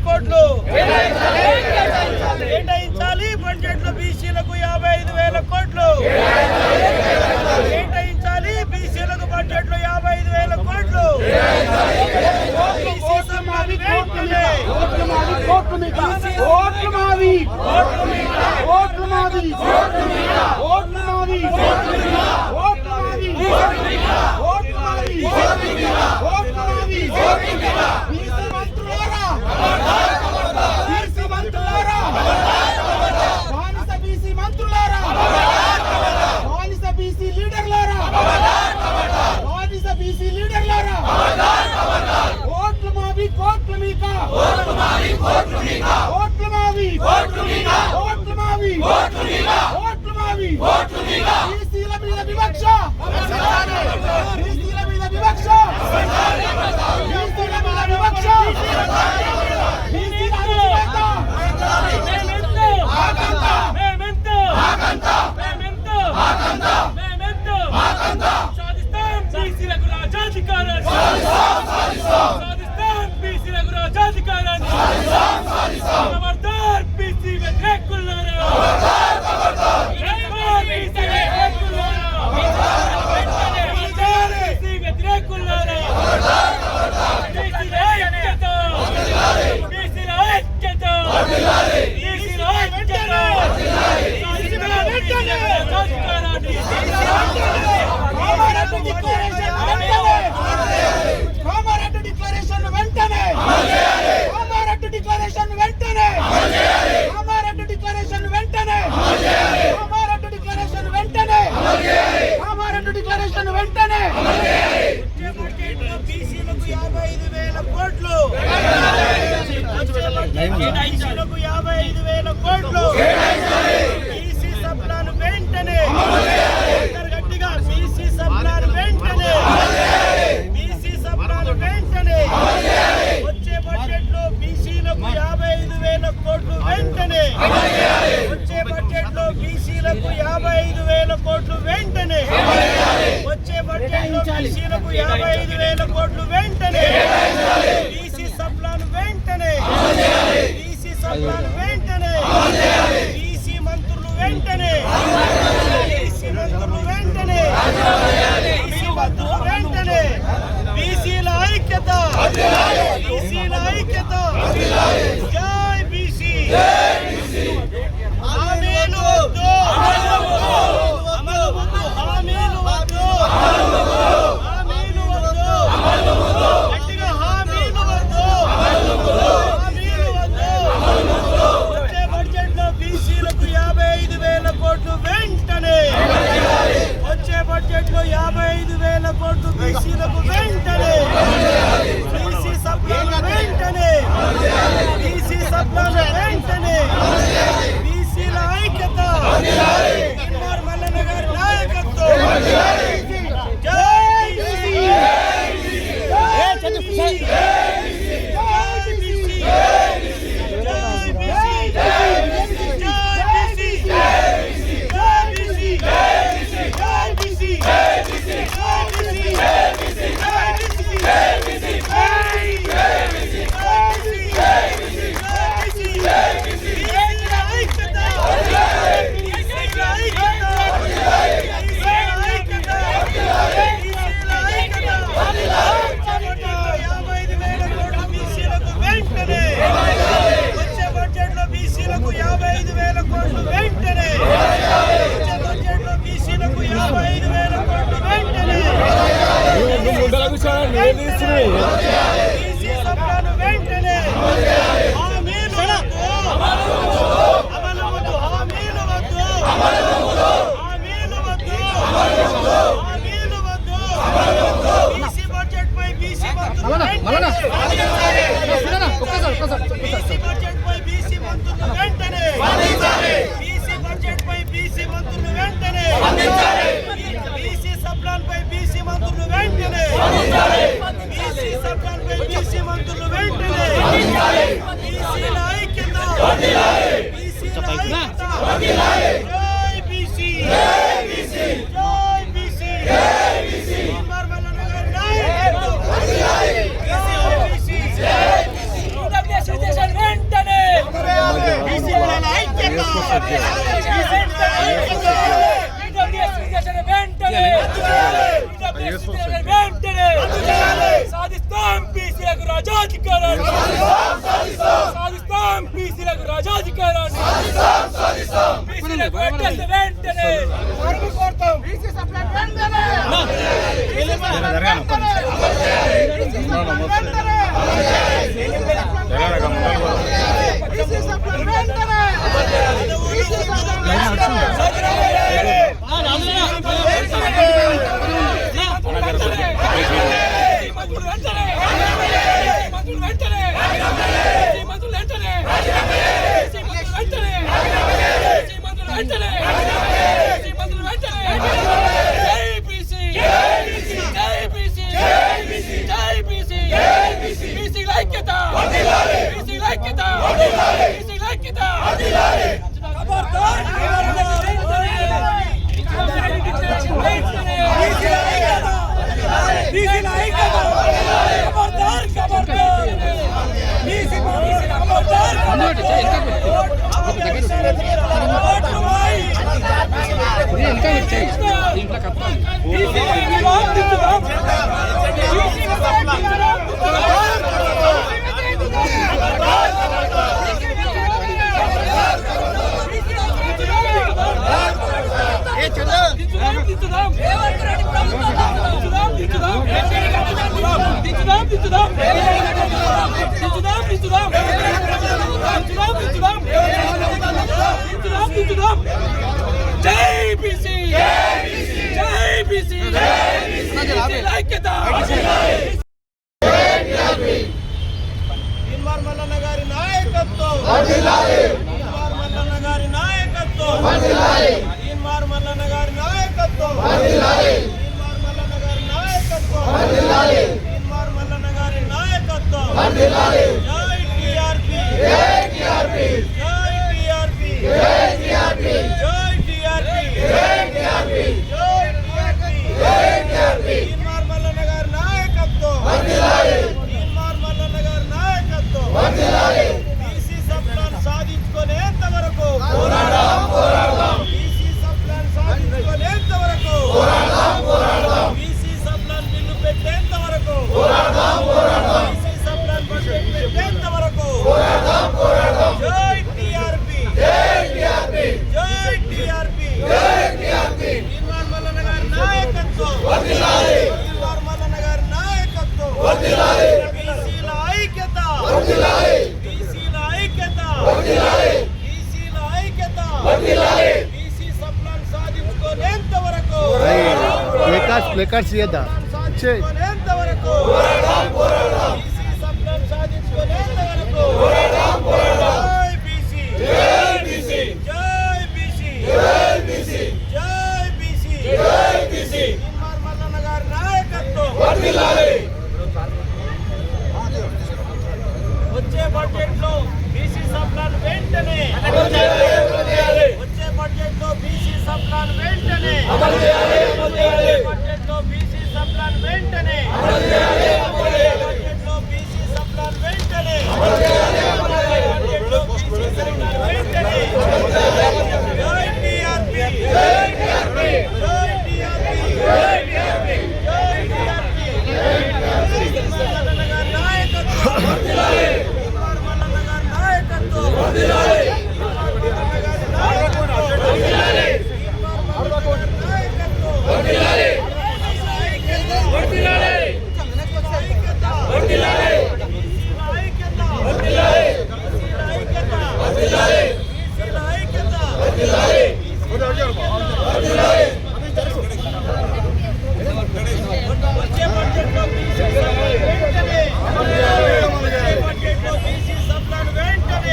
కోట్లు కేటాయించాలి బడ్జెట్ లో బీసీలకు 55,000 కోట్లు కేటాయించాలి బీసీలకు బడ్జెట్ లో 55,000 కోట్లు Jai BC. సాధిస్తాం బీసీలకు రాజాధికారాన్ని, సాధిస్తాం బీసీలకు రాజాధికారాన్ని, బీసీలకు వెంటనే వెంటనే బీసీ సప్లై వెంటనే జై బీసీ, జై బీసీ, తీన్మార్ మల్లన్న గారి నాయకత్వం, తీన్మార్ మల్లన్న గారి నాయకత్వం, తీన్మార్ మల్లన్న గారి నాయకత్వం, తీన్మార్ మల్లన్న గారి నాయకత్వం, తీన్మార్ మల్లన్న గారి నాయకత్వం. జై టీఆర్పీ, జై టీఆర్పీ, జై టీఆర్పీ, జై టీఆర్పీ, జై టీఆర్పీ, జై టీఆర్పీ, జై టీఆర్పీ, జై టీఆర్పీ. తీన్మార్ మల్లన్న గారి నాయకత్వం, తీన్మార్ మల్లన్న గారి నాయకత్వం. బీసీ సప్లాన్ సాధించుకునేంత వరకు పోరాడదాం, పోరాడదాం. బీసీ సప్లాన్ సాధించుకునేంత వరకు పోరాడదాం, పోరాడదాం. బీసీ సప్లాన్ బిల్లు పెట్టేంత వరకు పోరాడదాం, పోరాడదాం. బీసీ సప్లాన్ బడ్జెట్ పెట్టేంత వరకు పోరాడదాం, పోరాడదాం. జై టీఆర్పీ, జై టీఆర్పీ, జై టీఆర్పీ, జై టీఆర్పీ. తీన్మార్ మల్లన్న గారి నాయకత్వం వర్ధిల్లాలి, తీన్మార్ మల్లన్న గారి నాయకత్వం వర్ధిల్లాలి. బీసీల ఐక్యత వర్ధిల్లాలి, బీసీల ఐక్యత వర్ధిల్లాలి, బీసీల ఐక్యత వర్ధిల్లాలి. బీసీ సప్లాన్ సాధించుకునేంత వరకు ప్లేకార్డ్స్ చేద్దాం, సాధించుకునేంత వరకు పోరాడదాం, పోరాడదాం. బీసీ సప్లాన్ సాధించుకునేంత వరకు పోరాడదాం, పోరాడదాం. జై బీసీ, జై బీసీ, జై బీసీ, జై బీసీ, జై బీసీ, జై బీసీ. తీన్మార్ మల్లన్న గారి నాయకత్వం వర్ధిల్లాలి. వచ్చే బడ్జెట్ లో బీసీ సప్లాన్ వెంటనే వచ్చే బడ్జెట్ లో బీసీ సప్లాన్ వెంటనే బడ్జెట్ లో బీసీ సప్లాన్ వెంటనే బడ్జెట్ లో బీసీ సప్లాన్ వెంటనే బడ్జెట్ లో బీసీ సప్లాన్ వెంటనే. జై టీఆర్పీ, జై టీఆర్పీ, జై టీఆర్పీ, జై టీఆర్పీ, జై టీఆర్పీ. తీన్మార్ మల్లన్న గారి నాయకత్వం వర్ధిల్లాలి, తీన్మార్ మల్లన్న గారి నాయకత్వం వర్ధిల్లాలి, తీన్మార్ మల్లన్న గారి నాయకత్వం వర్ధిల్లాలి, తీన్మార్ మల్లన్న గారి నాయకత్వం వర్ధిల్లాలి. వర్ధిల్లాలి, ఐక్యత వర్ధిల్లాలి, బీసీల ఐక్యత వర్ధిల్లాలి, బీసీల ఐక్యత వర్ధిల్లాలి, బీసీల ఐక్యత వర్ధిల్లాలి, వర్ధిల్లాలి. వచ్చే బడ్జెట్ లో బీసీ సప్లాన్ వెంటనే వచ్చే బడ్జెట్ లో బీసీ సప్లాన్ వెంటనే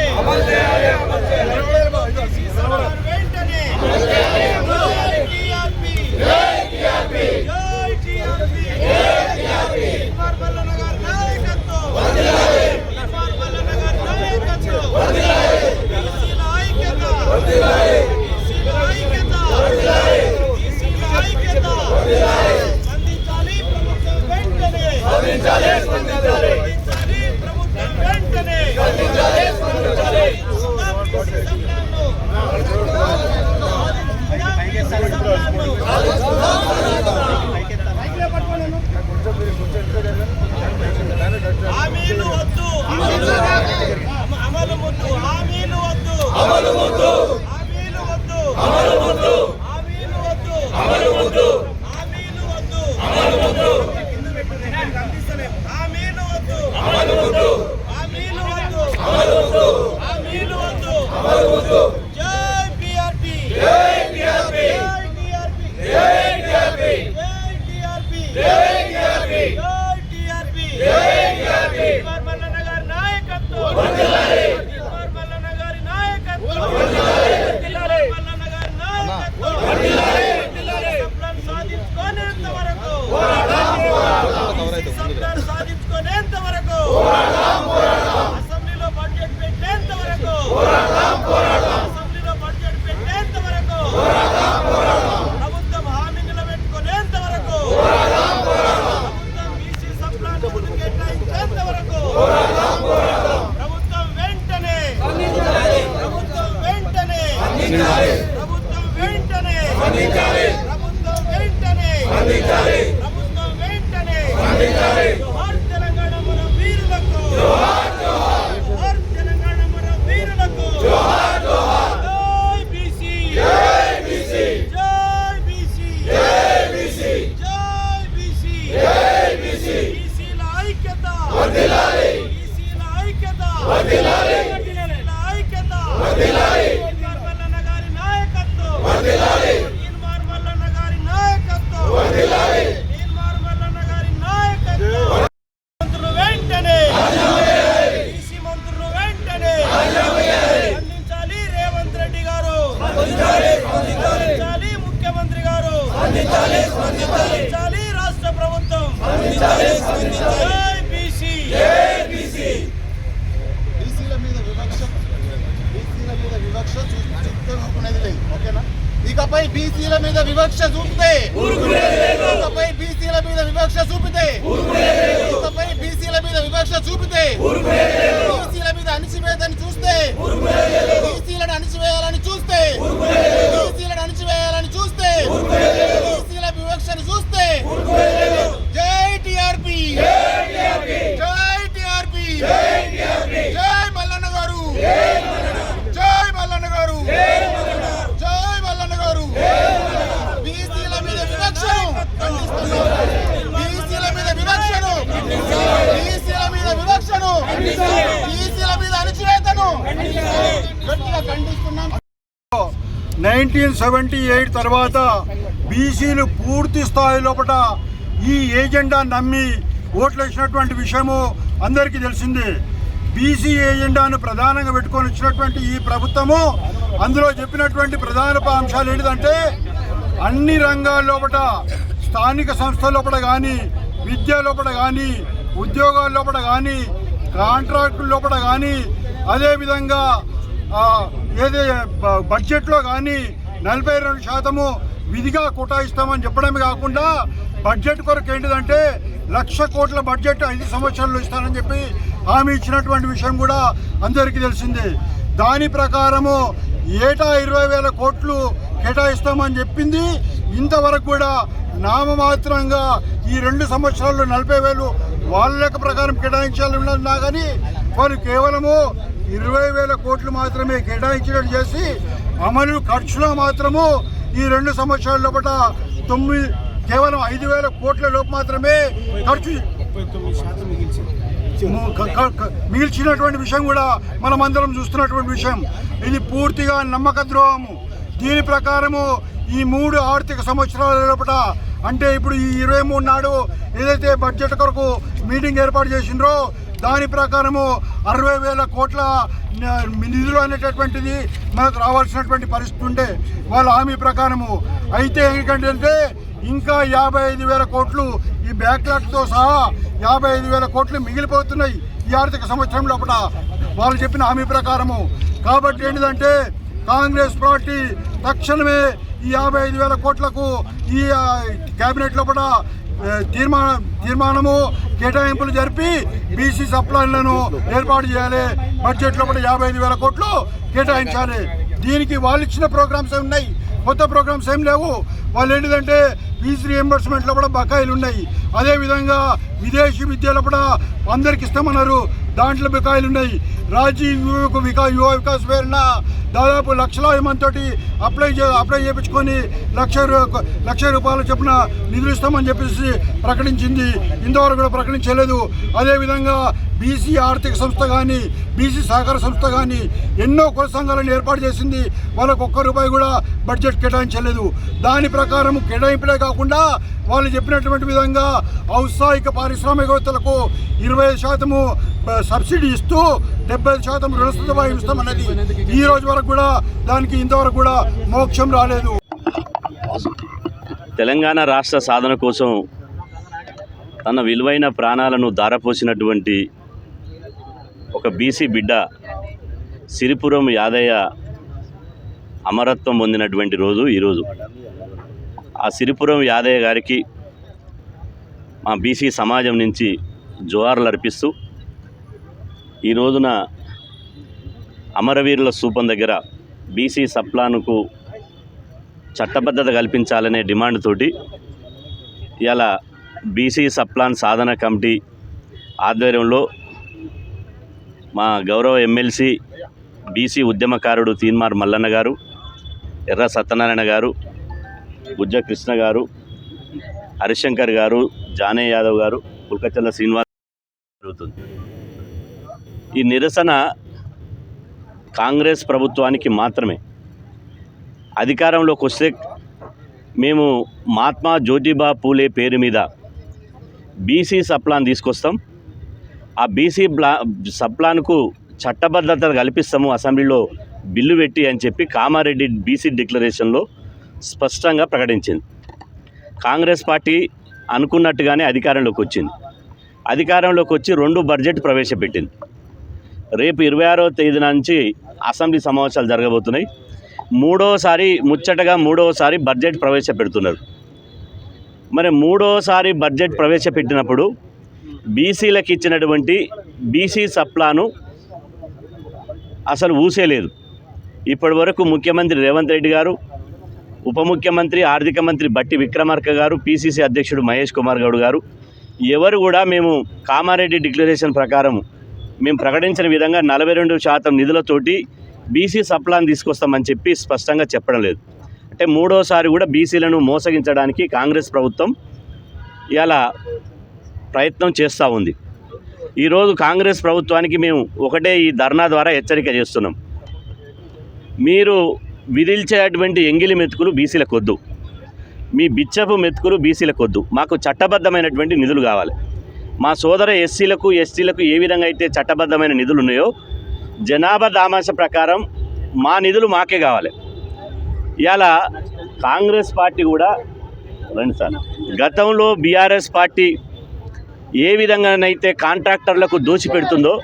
బీసీ సప్లాన్ వెంటనే. జై టీఆర్పీ, జై టీఆర్పీ, జై టీఆర్పీ, జై టీఆర్పీ. తీన్మార్ మల్లన్న గారి నాయకత్వం వర్ధిల్లాలి, తీన్మార్ మల్లన్న గారి నాయకత్వం వర్ధిల్లాలి, బీసీల ఐక్యత వర్ధిల్లాలి, బీసీల ఐక్యత వర్ధిల్లాలి, బీసీల ఐక్యత వర్ధిల్లాలి. స్పందించాలి ప్రభుత్వం వెంటనే, స్పందించాలి, స్పందించాలి, స్పందించాలి ప్రభుత్వం వెంటనే, స్పందించాలి, స్పందించాలి. బీసీ సప్లాన్ను ప్రభుత్వం వెంటనే ప్రభుత్వం వెంటనే ప్రభుత్వం వెంటనే జోహార్ తెలంగాణ మన వీరులకు జోహార్ తెలంగాణ మన వీరులకు జై బీసీ జై బీసీ జై బీసీ జై బీసీ జై బీసీ జై బీసీ బీసీల ఐక్యత వర్ధిల్లాలి బీసీల ఐక్యత వర్ధిల్లాలి బీసీల ఐక్యత వర్ధిల్లాలి మల్లన్న గారి నాయకత్వం వర్ధిల్లాలి మల్లన్న గారి నాయకత్వం వర్ధిల్లాలి మల్లన్న గారి నాయకత్వం మంత్రులు వెంటనే బీసీ మంత్రులు వెంటనే అందించాలి రేవంత్ రెడ్డి గారు అందించాలి ముఖ్యమంత్రి గారు అందించాలి రాష్ట్ర ప్రభుత్వం జై బీసీ బీసీల మీద వివక్ష చూస్తే ఊరుకునేది లేదు. ఓకేనా? ఇకపై బీసీల మీద వివక్ష చూపితే ఇకపై బీసీల మీద వివక్ష చూపితే ఇకపై బీసీల మీద వివక్ష చూపితే బీసీల మీద అణిచివేతని చూస్తే బీసీలను అణిచివేయాలని చూస్తే బీసీలను అణిచివేయాలని చూస్తే బీసీల వివక్షను చూస్తే జై టిఆర్పి జై టిఆర్పి జై మల్లన్న గారు జై మల్లన్న గారు జై మల్లన్న గారు బీసీల మీద వివక్షను బీసీల మీద వివక్షను బీసీల మీద వివక్షను బీసీల మీద అణచివేతను గట్టిగా ఖండిస్తున్నాం. 1978 తర్వాత బీసీలు పూర్తి స్థాయి లోపల ఈ ఏజెండా నమ్మి ఓట్లు వేసినటువంటి విషయము అందరికీ తెలిసిందే. బీసీ ఏజెండాను ప్రధానంగా పెట్టుకొని వచ్చినటువంటి ఈ ప్రభుత్వము అందులో చెప్పినటువంటి ప్రధాన అంశాలు ఏంటంటే అన్ని రంగాల లోపల స్థానిక సంస్థల లోపల కానీ విద్య లోపల కానీ ఉద్యోగాల లోపల కానీ కాంట్రాక్టుల లోపల కానీ అదేవిధంగా ఏదే బడ్జెట్లో కానీ 42% విధిగా కేటాయిస్తామని చెప్పడమే కాకుండా బడ్జెట్ కొరకు ఏంటిదంటే 1,00,000 కోట్ల బడ్జెట్ 5 సంవత్సరాల్లో ఇస్తానని చెప్పి హామీ ఇచ్చినటువంటి విషయం కూడా అందరికీ తెలిసిందే. దాని ప్రకారము ఏటా 20,000 కోట్లు కేటాయిస్తామని చెప్పింది. ఇంతవరకు కూడా నామమాత్రంగా ఈ 2 సంవత్సరాల్లో 40,000 వాళ్ళ లెక్క ప్రకారం కేటాయించాలన్నా కానీ వారు కేవలము 20,000 కోట్లు మాత్రమే కేటాయించినట్టు చేసి అమలు ఖర్చులో మాత్రము ఈ 2 సంవత్సరాల లోపల కేవలం 5,000 కోట్ల లోపు మాత్రమే ఖర్చు మిగిల్చినటువంటి విషయం కూడా మనం అందరం చూస్తున్నటువంటి విషయం. ఇది పూర్తిగా నమ్మక ద్రోహము. దీని ప్రకారము ఈ 3 ఆర్థిక సంవత్సరాల లోపల అంటే ఇప్పుడు ఈ 23 నాడు ఏదైతే బడ్జెట్ కొరకు మీటింగ్ ఏర్పాటు చేసిండ్రో దాని ప్రకారము 60,000 కోట్ల నిధులు అనేటటువంటిది మనకు రావాల్సినటువంటి పరిస్థితి ఉండే వాళ్ళ హామీ ప్రకారము. అయితే ఎందుకంటే ఇంకా 55,000 కోట్లు ఈ బ్యాక్లాగ్తో సహా 55,000 కోట్లు మిగిలిపోతున్నాయి ఈ ఆర్థిక సంవత్సరం లోపల వాళ్ళు చెప్పిన హామీ ప్రకారము. కాబట్టి ఏంటిదంటే కాంగ్రెస్ పార్టీ తక్షణమే ఈ 55,000 కోట్లకు ఈ కేబినెట్ లోపల తీర్మానము కేటాయింపులు జరిపి బీసీ సప్లైలను ఏర్పాటు చేయాలి. బడ్జెట్ లోపల 55,000 కోట్లు కేటాయించాలి. దీనికి వాళ్ళు ఇచ్చిన ప్రోగ్రామ్స్ ఉన్నాయి, కొత్త ప్రోగ్రామ్స్ ఏం లేవు. వాళ్ళు ఏంటిదంటే ఫీజు రియంబర్స్మెంట్లో కూడా బకాయిలు ఉన్నాయి. అదేవిధంగా విదేశీ విద్యలో కూడా అందరికి ఇస్తామన్నారు, దాంట్లో బకాయిలు ఉన్నాయి. రాజీవ్ యువ వికాస్ పేరున దాదాపు లక్షలాది మందితోటి అప్లై చేయించుకొని లక్ష రూపాయల చొప్పున నిధులు ఇస్తామని చెప్పేసి ప్రకటించింది. ఇంతవరకు కూడా ప్రకటించలేదు. అదేవిధంగా బీసీ ఆర్థిక సంస్థ కానీ బీసీ సహకార సంస్థ కానీ ఎన్నో కుల సంఘాలను ఏర్పాటు చేసింది. వాళ్ళకు ₹1 కూడా బడ్జెట్ కేటాయించలేదు. దాని ప్రకారం కేటాయింపులే కాకుండా వాళ్ళు చెప్పినటువంటి విధంగా ఔత్సాహిక పారిశ్రామికవేత్తలకు 20% సబ్సిడీ ఇస్తూ 70% రుణ సదుపాయం ఇస్తామన్నది ఈ రోజు వరకు కూడా దానికి ఇంతవరకు కూడా మోక్షం రాలేదు. తెలంగాణ రాష్ట్ర సాధన కోసం తన విలువైన ప్రాణాలను ధారపోసినటువంటి ఒక బీసీ బిడ్డ సిరిపురం యాదయ్య అమరత్వం పొందినటువంటి రోజు ఈరోజు. ఆ సిరిపురం యాదయ్య గారికి మా బీసీ సమాజం నుంచి జోహార్లు అర్పిస్తూ ఈ రోజున అమరవీరుల స్తూపం దగ్గర బీసీ సప్లాన్కు చట్టబద్ధత కల్పించాలనే డిమాండ్ తోటి ఇలా బీసీ సప్లాన్ సాధన కమిటీ ఆధ్వర్యంలో మా గౌరవ ఎమ్మెల్సీ బీసీ ఉద్యమకారుడు తీన్మార్ మల్లన్న గారు, ఎర్ర సత్యనారాయణ గారు, బుజ్జ కృష్ణ గారు, హరిశంకర్ గారు, జానే యాదవ్ గారు, పుల్కచల్ల శ్రీనివాస్ జరుగుతుంది. ఈ నిరసన కాంగ్రెస్ ప్రభుత్వానికి మాత్రమే. అధికారంలోకి వస్తే మేము మహాత్మా జ్యోతిబా పూలే పేరు మీద బీసీ సప్లాన్ తీసుకొస్తాం. ఆ బీసీ సప్లాన్కు చట్టబద్ధత కల్పిస్తాము, అసెంబ్లీలో బిల్లు పెట్టి అని చెప్పి కామారెడ్డి బీసీ డిక్లరేషన్లో స్పష్టంగా ప్రకటించింది. కాంగ్రెస్ పార్టీ అనుకున్నట్టుగానే అధికారంలోకి వచ్చింది. అధికారంలోకి వచ్చి 2 బడ్జెట్ ప్రవేశపెట్టింది. రేపు 26వ తేదీన నుంచి అసెంబ్లీ సమావేశాలు జరగబోతున్నాయి. మూడోసారి బడ్జెట్ ప్రవేశపెడుతున్నారు. మరి మూడోసారి బడ్జెట్ ప్రవేశపెట్టినప్పుడు బీసీలకు ఇచ్చినటువంటి బీసీ సప్లాను అసలు ఊసేలేదు. ఇప్పటి వరకు ముఖ్యమంత్రి రేవంత్ రెడ్డి గారు, ఉప ముఖ్యమంత్రి ఆర్థిక మంత్రి బట్టి విక్రమార్క గారు, పీసీసీ అధ్యక్షుడు మహేష్ కుమార్ గౌడ్ గారు ఎవరు కూడా మేము కామారెడ్డి డిక్లరేషన్ ప్రకారం మేము ప్రకటించిన విధంగా 42% నిధులతోటి బీసీ సప్లాన్ తీసుకొస్తామని చెప్పి స్పష్టంగా చెప్పడం లేదు. అంటే మూడోసారి కూడా బీసీలను మోసగించడానికి కాంగ్రెస్ ప్రభుత్వం ఇలా ప్రయత్నం చేస్తూ ఉంది. ఈరోజు కాంగ్రెస్ ప్రభుత్వానికి మేము ఒకటే ఈ ధర్నా ద్వారా హెచ్చరిక చేస్తున్నాం. మీరు విధిల్చేటువంటి ఎంగిలి మెతుకులు బీసీలకు వద్దు, మీ బిచ్చపు మెతుకులు బీసీలకు వద్దు. మాకు చట్టబద్ధమైనటువంటి నిధులు కావాలి. మా సోదర ఎస్సీలకు ఎస్టీలకు ఏ విధంగా అయితే చట్టబద్ధమైన నిధులు ఉన్నాయో జనాభా దామాష ప్రకారం మా నిధులు మాకే కావాలి. ఇలా కాంగ్రెస్ పార్టీ కూడా గతంలో బీఆర్ఎస్ పార్టీ ఏ విధంగానైతే కాంట్రాక్టర్లకు దోషిపెడుతుందో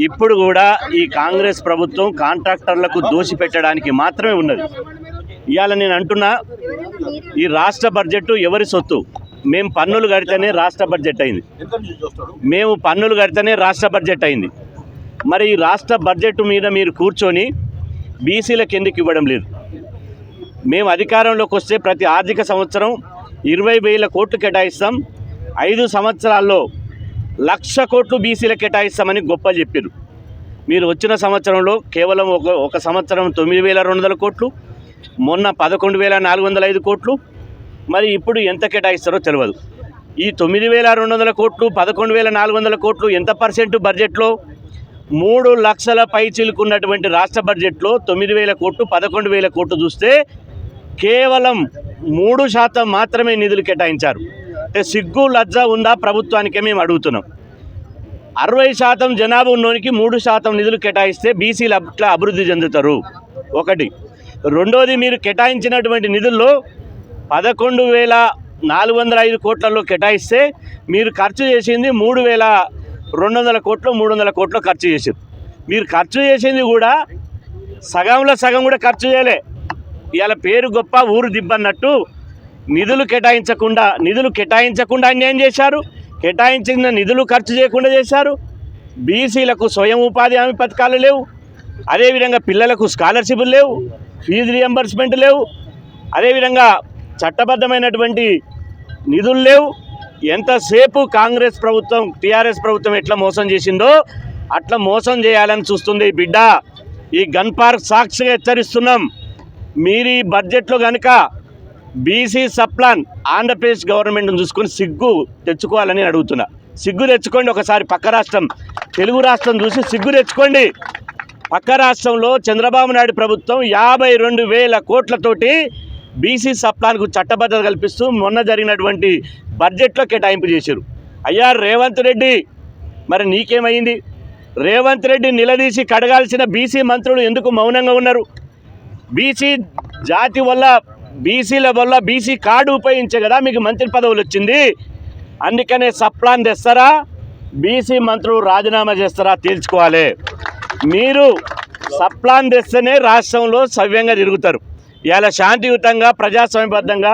ఇప్పుడు కూడా ఈ కాంగ్రెస్ ప్రభుత్వం కాంట్రాక్టర్లకు దోషిపెట్టడానికి మాత్రమే ఉన్నది. ఇవాళ నేను అంటున్నా, ఈ రాష్ట్ర బడ్జెట్ ఎవరి సొత్తు? మేము పన్నులు కడితేనే రాష్ట్ర బడ్జెట్ అయింది. మరి ఈ రాష్ట్ర బడ్జెట్ మీద మీరు కూర్చొని బీసీలకు ఎందుకు ఇవ్వడం లేదు? మేము అధికారంలోకి వస్తే ప్రతి ఆర్థిక సంవత్సరం 20,000 కోట్లు కేటాయిస్తాం, 5 సంవత్సరాల్లో 1,00,000 కోట్లు బీసీలకు కేటాయిస్తామని గొప్పలు చెప్పారు. మీరు వచ్చిన సంవత్సరంలో కేవలం ఒక సంవత్సరం 9,200 కోట్లు, మొన్న 11,405 కోట్లు. మరి ఇప్పుడు ఎంత కేటాయిస్తారో తెలియదు. ఈ 9,200 కోట్లు 11,400 కోట్లు ఎంత పర్సెంట్ బడ్జెట్లో? 3 లక్షల పై చిలుకున్నటువంటి రాష్ట్ర బడ్జెట్లో 9,000 కోట్లు 11,000 కోట్లు చూస్తే కేవలం 3% మాత్రమే నిధులు కేటాయించారు. అంటే సిగ్గు లజ్జ ఉందా ప్రభుత్వానికే మేము అడుగుతున్నాం. 60% జనాభా ఉన్నోనికి 3% నిధులు కేటాయిస్తే బీసీలు అట్లా అభివృద్ధి చెందుతారు. ఒకటి. రెండోది, మీరు కేటాయించినటువంటి నిధుల్లో 11,405 కోట్లలో కేటాయిస్తే మీరు ఖర్చు చేసింది 3,200 కోట్లు 300 కోట్లు ఖర్చు చేశారు. మీరు ఖర్చు చేసింది కూడా సగంలో సగం కూడా ఖర్చు చేయలే. ఇవాళ పేరు గొప్ప ఊరు దిబ్బన్నట్టు నిధులు కేటాయించకుండా అన్యాయం చేశారు. కేటాయించిన నిధులు ఖర్చు చేయకుండా చేశారు. బీసీలకు స్వయం ఉపాధి హామీ పథకాలు లేవు, అదేవిధంగా పిల్లలకు స్కాలర్షిప్లు లేవు, ఫీజు రియంబర్స్మెంట్ లేవు, అదేవిధంగా చట్టబద్ధమైనటువంటి నిధులు లేవు. ఎంతసేపు కాంగ్రెస్ ప్రభుత్వం టీఆర్ఎస్ ప్రభుత్వం ఎట్లా మోసం చేసిందో అట్లా మోసం చేయాలని చూస్తుంది ఈ బిడ్డ. ఈ గన్ పార్క్ సాక్షిగా హెచ్చరిస్తున్నాం. మీరు ఈ బడ్జెట్లో కనుక బీసీ సప్లాన్ ఆంధ్రప్రదేశ్ గవర్నమెంట్ని చూసుకొని సిగ్గు తెచ్చుకోవాలని అడుగుతున్నా. సిగ్గు తెచ్చుకోండి. ఒకసారి పక్క రాష్ట్రం తెలుగు రాష్ట్రం చూసి సిగ్గు తెచ్చుకోండి. పక్క రాష్ట్రంలో చంద్రబాబు నాయుడు ప్రభుత్వం 52,000 కోట్లతోటి బీసీ సప్లాన్కు చట్టబద్ధత కల్పిస్తూ మొన్న జరిగినటువంటి బడ్జెట్లో కేటాయింపు చేశారు. అయ్యా రేవంత్ రెడ్డి, మరి నీకేమైంది? రేవంత్ రెడ్డి నిలదీసి కడగాల్సిన బీసీ మంత్రులు ఎందుకు మౌనంగా ఉన్నారు? బీసీ జాతి వల్ల బీసీల వల్ల బీసీ కార్డు ఉపయోగించే కదా మీకు మంత్రి పదవులు వచ్చింది. అందుకనే సప్లాన్ తెస్తారా, బీసీ మంత్రులు రాజీనామా చేస్తారా తేల్చుకోవాలి. మీరు సప్లాన్ తెస్తేనే రాష్ట్రంలో సవ్యంగా తిరుగుతారు. ఇవాళ శాంతియుతంగా ప్రజాస్వామ్యబద్ధంగా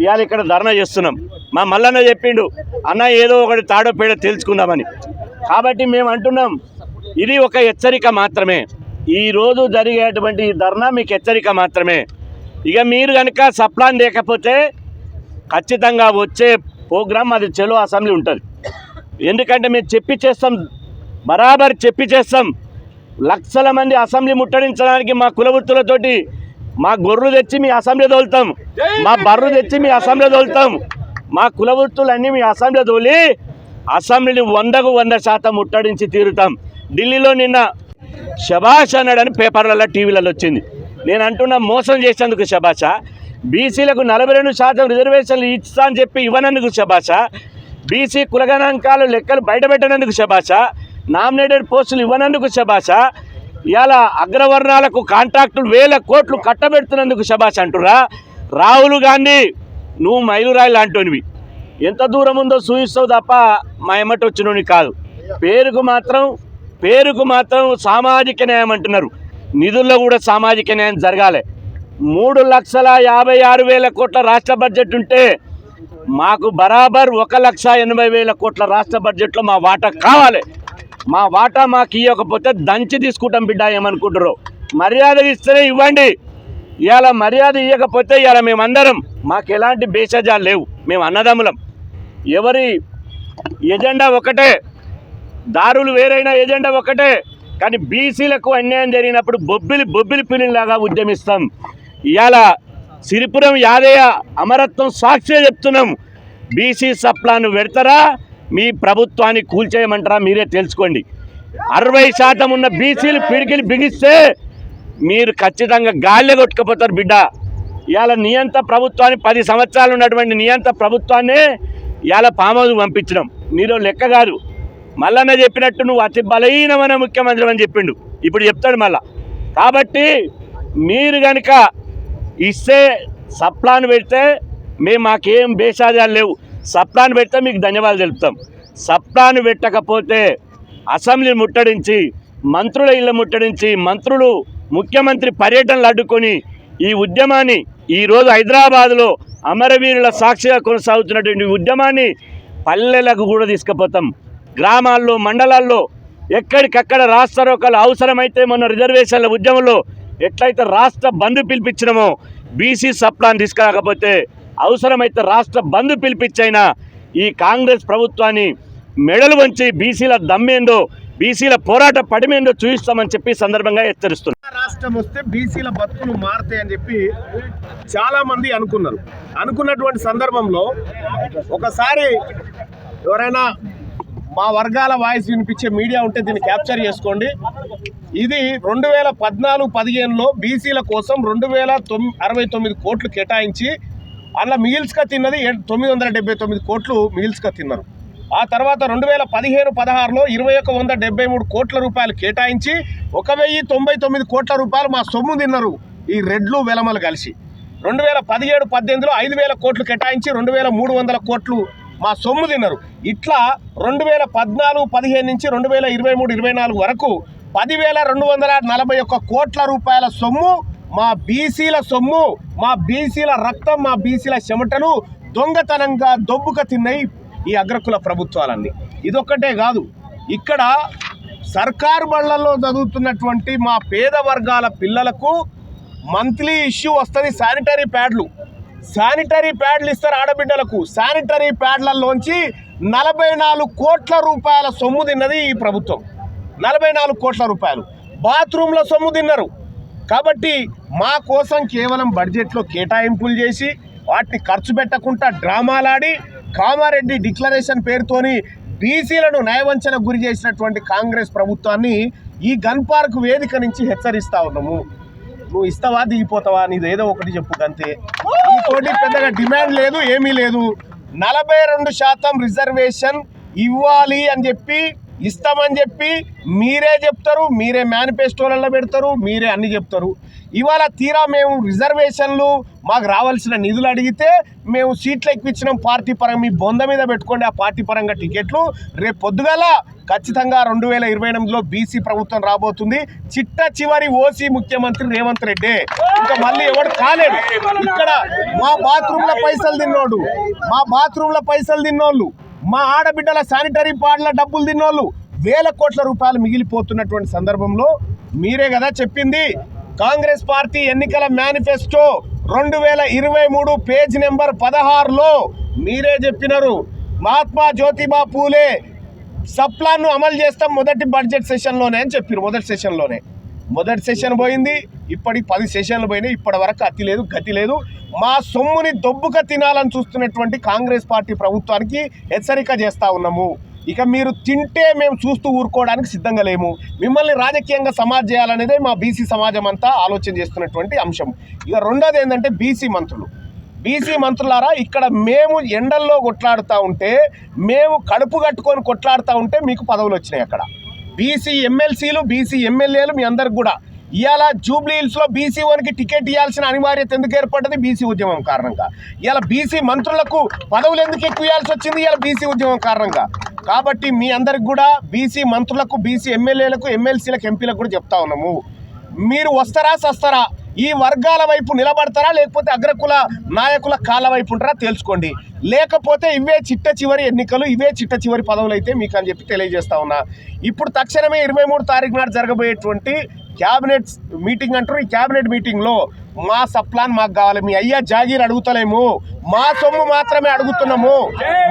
ఇవాళ ఇక్కడ ధర్నా చేస్తున్నాం. మా మల్లన్న చెప్పిండు, అన్న ఏదో ఒకటి తాడో పేడ తెలుసుకుందామని. కాబట్టి మేము అంటున్నాం, ఇది ఒక హెచ్చరిక మాత్రమే. ఈరోజు జరిగేటువంటి ఈ ధర్నా మీకు హెచ్చరిక మాత్రమే. ఇక మీరు కనుక సప్లాన్ లేకపోతే ఖచ్చితంగా వచ్చే ప్రోగ్రాం అది చెలో అసెంబ్లీ ఉంటుంది. ఎందుకంటే మేము చెప్పి చేస్తాం, బరాబర్ చెప్పి చేస్తాం. లక్షల మంది అసెంబ్లీ ముట్టడించడానికి మా కులవృత్తులతోటి మా గొర్రెలు తెచ్చి మీ అసెంబ్లీ తోలుతాం, మా బర్రు తెచ్చి మీ అసెంబ్లీ తోలుతాం, మా కులవృత్తులన్నీ మీ అసెంబ్లీ తోలి అసెంబ్లీని 100% ముట్టడించి తీరుతాం. ఢిల్లీలో నిన్న శభాష్ అన్నాడని పేపర్లలో టీవీలలో వచ్చింది. నేను అంటున్నా మోసం చేసేందుకు శభాష, బీసీలకు 42% రిజర్వేషన్లు ఇస్తా అని చెప్పి ఇవ్వనందుకు శభాష, బీసీ కులగణాంకాలు లెక్కలు బయటపెట్టినందుకు శభాష, నామినేటెడ్ పోస్టులు ఇవ్వనందుకు శభాష, ఇలా అగ్రవర్ణాలకు కాంట్రాక్టులు 1000 కోట్లు కట్టబెడుతున్నందుకు శభాష అంటురా. రాహుల్ గాంధీ నువ్వు మైలురాయి లాంటివి, ఎంత దూరం ఉందో చూపిస్తావు తప్ప మా ఎమ్మటి వచ్చినోని కాదు. పేరుకు మాత్రం సామాజిక న్యాయం అంటున్నారు. నిధుల్లో కూడా సామాజిక న్యాయం జరగాలి. 3,56,000 కోట్ల రాష్ట్ర బడ్జెట్ ఉంటే మాకు బరాబర్ 1,80,000 కోట్ల రాష్ట్ర బడ్జెట్లో మా వాటా కావాలి. మా వాటా మాకు ఇవ్వకపోతే దంచి తీసుకుంటాం బిడ్డ. ఏమనుకుంటారో మర్యాద ఇస్తేనే ఇవ్వండి. ఇవాళ మర్యాద ఇవ్వకపోతే ఇవాళ మేమందరం మాకు ఎలాంటి భేషజాలు లేవు, మేము అన్నదమ్ములం. ఎవరి ఎజెండా ఒకటే, దారులు వేరైన ఎజెండా ఒకటే. కానీ బీసీలకు అన్యాయం జరిగినప్పుడు బొబ్బిలి పిల్లిలాగా ఉద్యమిస్తాం. ఇవాళ సిరిపురం యాదయ్య అమరత్వం సాక్షిగా చెప్తున్నాం. బీసీ సప్లాను పెడతారా, మీ ప్రభుత్వాన్ని కూల్చేయమంటారా మీరే తెలుసుకోండి. 60% ఉన్న బీసీలు పిడికిలు బిగిస్తే మీరు ఖచ్చితంగా గాల్లే కొట్టుకుపోతారు బిడ్డ. ఇవాళ నియంత ప్రభుత్వాన్ని 10 సంవత్సరాలు ఉన్నటువంటి నియంత ప్రభుత్వాన్ని ఇవాళ పామోదు పంపించడం మీరు లెక్క కాదు. మల్లన్న చెప్పినట్టు నువ్వు అతి బలహీనమైన ముఖ్యమంత్రి అని చెప్పిండు, ఇప్పుడు చెప్తాడు మళ్ళా. కాబట్టి మీరు కనుక ఇస్తే సప్లాన్ పెడితే మాకేం భేషాజాలు లేవు. సప్లాన్ పెడితే మీకు ధన్యవాదాలు తెలుపుతాం. సప్లాన్ పెట్టకపోతే అసెంబ్లీ ముట్టడించి, మంత్రుల ఇళ్ళ ముట్టడించి, మంత్రులు ముఖ్యమంత్రి పర్యటనలు అడ్డుకొని ఈ ఉద్యమాన్ని ఈరోజు హైదరాబాద్లో అమరవీరుల సాక్షిగా కొనసాగుతున్నటువంటి ఉద్యమాన్ని పల్లెలకు కూడా తీసుకుపోతాం. గ్రామాల్లో, మండలాల్లో ఎక్కడికక్కడ రాష్ట్రోకలు అవసరమైతే మొన్న రిజర్వేషన్ల ఉద్యమంలో ఎట్లయితే రాష్ట్ర బంధు పిలిపించినామో బీసీ సప్లాన్ తీసుకురాకపోతే అవసరమైతే రాష్ట్ర బంధు పిలిపించైనా ఈ కాంగ్రెస్ ప్రభుత్వాన్ని మెడలు వంచి బీసీల దమ్మేందో, బీసీల పోరాట పడిమేందో చూపిస్తామని చెప్పి సందర్భంగా హెచ్చరిస్తున్నారు. రాష్ట్రం వస్తే బీసీల బతుకులు మారుతాయని చెప్పి చాలా మంది అనుకున్నటువంటి సందర్భంలో ఒకసారి ఎవరైనా మా వర్గాల వాయిస్ వినిపించే మీడియా ఉంటే దీన్ని క్యాప్చర్ చేసుకోండి. ఇది 2014-15లో బీసీల కోసం 2,069 కోట్లు కేటాయించి అలా మిగిల్స్గా తిన్నది 979 కోట్లు మిగిల్స్గా తిన్నారు. ఆ తర్వాత 2015-16లో 2,173 కోట్ల రూపాయలు కేటాయించి 1,099 కోట్ల రూపాయలు మా సొమ్ము తిన్నారు ఈ రెడ్లు వెలమలు కలిసి. 2017-18లో 5,000 కోట్లు కేటాయించి 2,300 కోట్లు మా సొమ్ము తిన్నారు. ఇట్లా 2014-15 నుంచి 2023-24 వరకు 10,241 కోట్ల రూపాయల సొమ్ము, మా బీసీల సొమ్ము, మా బీసీల రక్తం, మా బీసీల చెమటలు దొంగతనంగా దొబ్బుక తిన్నాయి ఈ అగ్రకుల ప్రభుత్వాలన్నీ. ఇదొక్కటే కాదు, ఇక్కడ సర్కారు బళ్ళల్లో చదువుతున్నటువంటి మా పేద వర్గాల పిల్లలకు మంత్లీ ఇష్యూ వస్తుంది. శానిటరీ ప్యాడ్లు ఇస్తారు ఆడబిడ్డలకు. శానిటరీ ప్యాడ్లలోంచి 44 కోట్ల రూపాయల సొమ్ము తిన్నది ఈ ప్రభుత్వం. 44 కోట్ల రూపాయలు బాత్రూంలో సొమ్ము తిన్నారు. కాబట్టి మా కోసం కేవలం బడ్జెట్లో కేటాయింపులు చేసి వాటిని ఖర్చు పెట్టకుండా డ్రామాలాడి కామారెడ్డి డిక్లరేషన్ పేరుతోని బీసీలను నయవంచనకు గురి చేసినటువంటి కాంగ్రెస్ ప్రభుత్వాన్ని ఈ గన్ పార్క్ వేదిక నుంచి హెచ్చరిస్తా ఉన్నాము. నువ్వు ఇస్తావా, దిగిపోతావా, నీది ఏదో ఒకటి చెప్పు అంతే. నీతోటి పెద్దగా డిమాండ్ లేదు, ఏమీ లేదు. 42% రిజర్వేషన్ ఇవ్వాలి అని చెప్పి, ఇస్తామని చెప్పి మీరే చెప్తారు, మీరే మేనిఫెస్టోలలో పెడతారు, మీరే అన్ని చెప్తారు. ఇవాళ తీరా మేము రిజర్వేషన్లు మాకు రావాల్సిన నిధులు అడిగితే మేము సీట్లు ఎక్కించినాం పార్టీ పరంగా, మీ బొంద మీద పెట్టుకోండి ఆ పార్టీ పరంగా టికెట్లు. రేపు పొద్దుగాల ఖచ్చితంగా 2028లో బీసీ ప్రభుత్వం రాబోతుంది. చిట్ట చివరి ఓసీ ముఖ్యమంత్రి రేవంత్ రెడ్డి, ఇంకా మళ్ళీ ఎవడు కాలేడు. ఇక్కడ మా బాత్రూంల పైసలు తిన్నోళ్ళు, మా ఆడబిడ్డల శానిటరీ ప్యాడ్ల డబ్బులు తిన్నోళ్ళు, వేల కోట్ల రూపాయలు మిగిలిపోతున్నటువంటి సందర్భంలో మీరే కదా చెప్పింది కాంగ్రెస్ పార్టీ ఎన్నికల మేనిఫెస్టో 2023 పేజ్ నెంబర్ 16లో మీరే చెప్పినారు మహాత్మా జ్యోతిబా పూలే సప్లాన్ను అమలు చేస్తాం మొదటి బడ్జెట్ సెషన్లోనే అని చెప్పారు. మొదటి సెషన్ పోయింది, ఇప్పటికి 10 సెషన్లు పోయినాయి. ఇప్పటి వరకు అతి లేదు గతి లేదు. మా సొమ్ముని దొబ్బుక తినాలని చూస్తున్నటువంటి కాంగ్రెస్ పార్టీ ప్రభుత్వానికి హెచ్చరిక చేస్తూ ఉన్నాము. ఇక మీరు తింటే మేము చూస్తూ ఊరుకోవడానికి సిద్ధంగా లేము. మిమ్మల్ని రాజకీయంగా సమాజ్ చేయాలనేదే మా బీసీ సమాజం అంతా ఆలోచన చేస్తున్నటువంటి అంశం. ఇక రెండోది ఏంటంటే బీసీ మంత్రులారా, ఇక్కడ మేము ఎండల్లో కొట్లాడుతూ ఉంటే, మేము కడుపు కట్టుకొని కొట్లాడుతూ ఉంటే మీకు పదవులు వచ్చినాయి. అక్కడ బీసీ ఎమ్మెల్సీలు, బీసీ ఎమ్మెల్యేలు మీ అందరికి కూడా ఇవాళ జూబ్లీ హిల్స్లో బీసీ వన్కి టికెట్ ఇవ్వాల్సిన అనివార్యత ఎందుకు ఏర్పడ్డది? బీసీ ఉద్యమం కారణంగా. ఇవాళ బీసీ మంత్రులకు పదవులు ఎందుకు ఎక్కువ ఇవ్వాల్సి వచ్చింది? ఇవాళ బీసీ ఉద్యమం కారణంగా. కాబట్టి మీ అందరికి కూడా బీసీ మంత్రులకు, బీసీ ఎమ్మెల్యేలకు, ఎమ్మెల్సీలకు, ఎంపీలకు కూడా చెప్తా ఉన్నాము, మీరు వస్తారా సస్తారా, ఈ వర్గాల వైపు నిలబడతారా లేకపోతే అగ్రకుల నాయకుల కాళ్ళ వైపు ఉంటారా తెలుసుకోండి. లేకపోతే ఇవే చిట్ట చివరి ఎన్నికలు, ఇవే చిట్ట చివరి పదవులు అయితే మీకు అని చెప్పి తెలియజేస్తా ఉన్నా. ఇప్పుడు తక్షణమే 23 తారీఖు నాడు జరగబోయేటువంటి క్యాబినెట్ మీటింగ్ అంటారు. ఈ క్యాబినెట్ మీటింగ్లో మా సప్లాన్ మాకు కావాలి, మీ అయ్యా జాగీర్ అడుగుతలేము, మా సొమ్ము మాత్రమే అడుగుతున్నాము.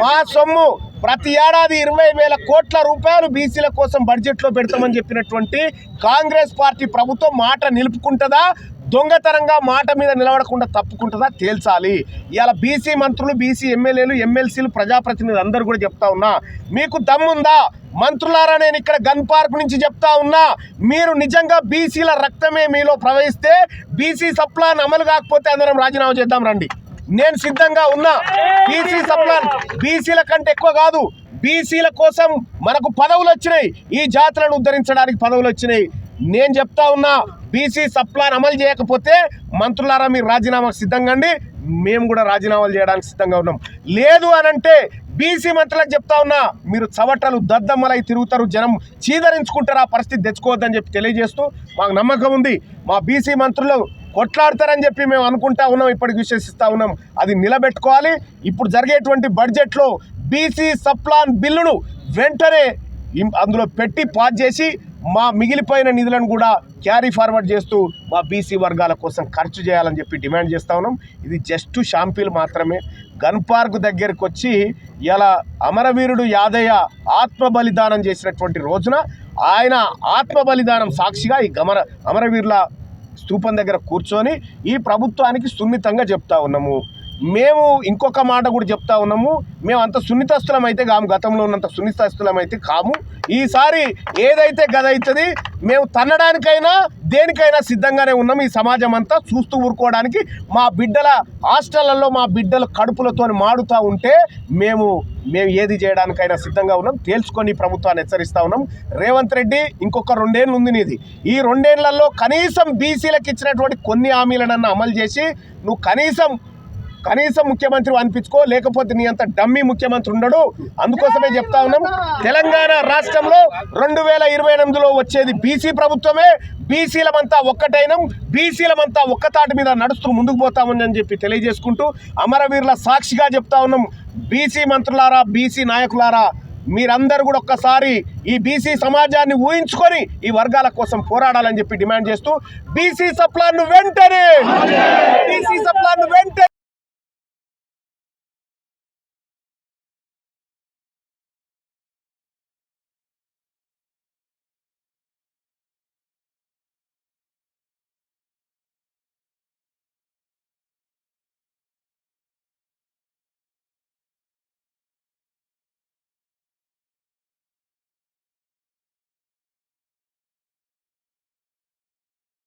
మా సొమ్ము ప్రతి ఏడాది 20,000 కోట్ల రూపాయలు బీసీల కోసం బడ్జెట్లో పెడతామని చెప్పినటువంటి కాంగ్రెస్ పార్టీ ప్రభుత్వం మాట నిలుపుకుంటుందా, దొంగతనంగా మాట మీద నిలబడకుండా తప్పుకుంటుందా తేల్చాలి. ఇవాళ బీసీ మంత్రులు, బీసీ ఎమ్మెల్యేలు, ఎమ్మెల్సీలు, ప్రజాప్రతినిధులు అందరూ కూడా చెప్తా ఉన్నా, మీకు దమ్ముందా మంత్రులారా? నేను ఇక్కడ గన్ పార్క్ నుంచి చెప్తా ఉన్నా, మీరు నిజంగా బీసీల రక్తమే మీలో ప్రవహిస్తే, బీసీ సప్లాన్ అమలు కాకపోతే అందరం రాజీనామా చేద్దాం రండి. నేను సిద్ధంగా ఉన్నా. బీసీ సప్లాన్ బీసీల కంటే ఎక్కువ కాదు, బీసీల కోసం మనకు పదవులు వచ్చినాయి, ఈ జాతులను ఉద్ధరించడానికి పదవులు వచ్చినాయి. నేను చెప్తా ఉన్నా, బీసీ సప్లాన్ అమలు చేయకపోతే మంత్రులారా మీరు రాజీనామాకు సిద్ధంగా అండి, మేము కూడా రాజీనామాలు చేయడానికి సిద్ధంగా ఉన్నాం. లేదు అనంటే బీసీ మంత్రులకు చెప్తా ఉన్నా, మీరు చవటలు దద్దమ్మలై తిరుగుతారు, జనం చీదరించుకుంటారు, ఆ పరిస్థితి తెచ్చుకోవద్దని చెప్పి తెలియజేస్తూ మాకు నమ్మకం ఉంది. మా బీసీ మంత్రులు కొట్లాడతారని చెప్పి మేము అనుకుంటా ఉన్నాం, ఇప్పటికి విశ్వసిస్తూ ఉన్నాం. అది నిలబెట్టుకోవాలి. ఇప్పుడు జరిగేటువంటి బడ్జెట్లో బీసీ సప్లాన్ బిల్లును వెంటనే అందులో పెట్టి పాస్ చేసి మా మిగిలిపోయిన నిధులను కూడా క్యారీ ఫార్వర్డ్ చేస్తూ మా బీసీ వర్గాల కోసం ఖర్చు చేయాలని చెప్పి డిమాండ్ చేస్తూ ఉన్నాం. ఇది జస్ట్ షాంపిల్ మాత్రమే. గన్ పార్క్ దగ్గరికి వచ్చి ఇలా అమరవీరుడు యాదయ్య ఆత్మ బలిదానం చేసినటువంటి రోజున ఆయన ఆత్మ బలిదానం సాక్షిగా ఈ అమరవీరుల స్తూపం దగ్గర కూర్చొని ఈ ప్రభుత్వానికి సున్నితంగా చెప్తా ఉన్నాము. మేము ఇంకొక మాట కూడా చెప్తా ఉన్నాము, మేము అంత సున్నితస్తులం అయితే కాము, గతంలో ఉన్నంత సున్నితస్తులం అయితే కాము. ఈసారి ఏదైతే గదవుతుంది మేము తన్నడానికైనా దేనికైనా సిద్ధంగానే ఉన్నాము. ఈ సమాజం అంతా చూస్తూ ఊరుకోవడానికి, మా బిడ్డల హాస్టళ్లలో మా బిడ్డల కడుపులతో మాడుతూ ఉంటే మేము ఏది చేయడానికైనా సిద్ధంగా ఉన్నాం. తేల్చుకొని ప్రభుత్వాన్ని హెచ్చరిస్తూ ఉన్నాం. రేవంత్ రెడ్డి ఇంకొక 2 ఏళ్ళు ఉంది నీది. ఈ 2 ఏళ్లలో కనీసం బీసీలకు ఇచ్చినటువంటి కొన్ని హామీలను అమలు చేసి నువ్వు కనీసం ముఖ్యమంత్రి అనిపించుకో, లేకపోతే నీ అంత డమ్మీ ముఖ్యమంత్రి ఉండడు. అందుకోసమే చెప్తా ఉన్నాం, తెలంగాణ రాష్ట్రంలో 2028లో వచ్చేది బీసీ ప్రభుత్వమే. బీసీలమంతా ఒక్కటైనం, బీసీలమంతా ఒక్కతాటి మీద నడుస్తూ ముందుకు పోతామని చెప్పి తెలియజేసుకుంటూ అమరవీరుల సాక్షిగా చెప్తా ఉన్నాం, బీసీ మంత్రులారా, బీసీ నాయకులారా, మీరందరూ కూడా ఒక్కసారి ఈ బీసీ సమాజాన్ని ఊహించుకొని ఈ వర్గాల కోసం పోరాడాలని చెప్పి డిమాండ్ చేస్తూ బీసీ సప్లాన్ వెంటనే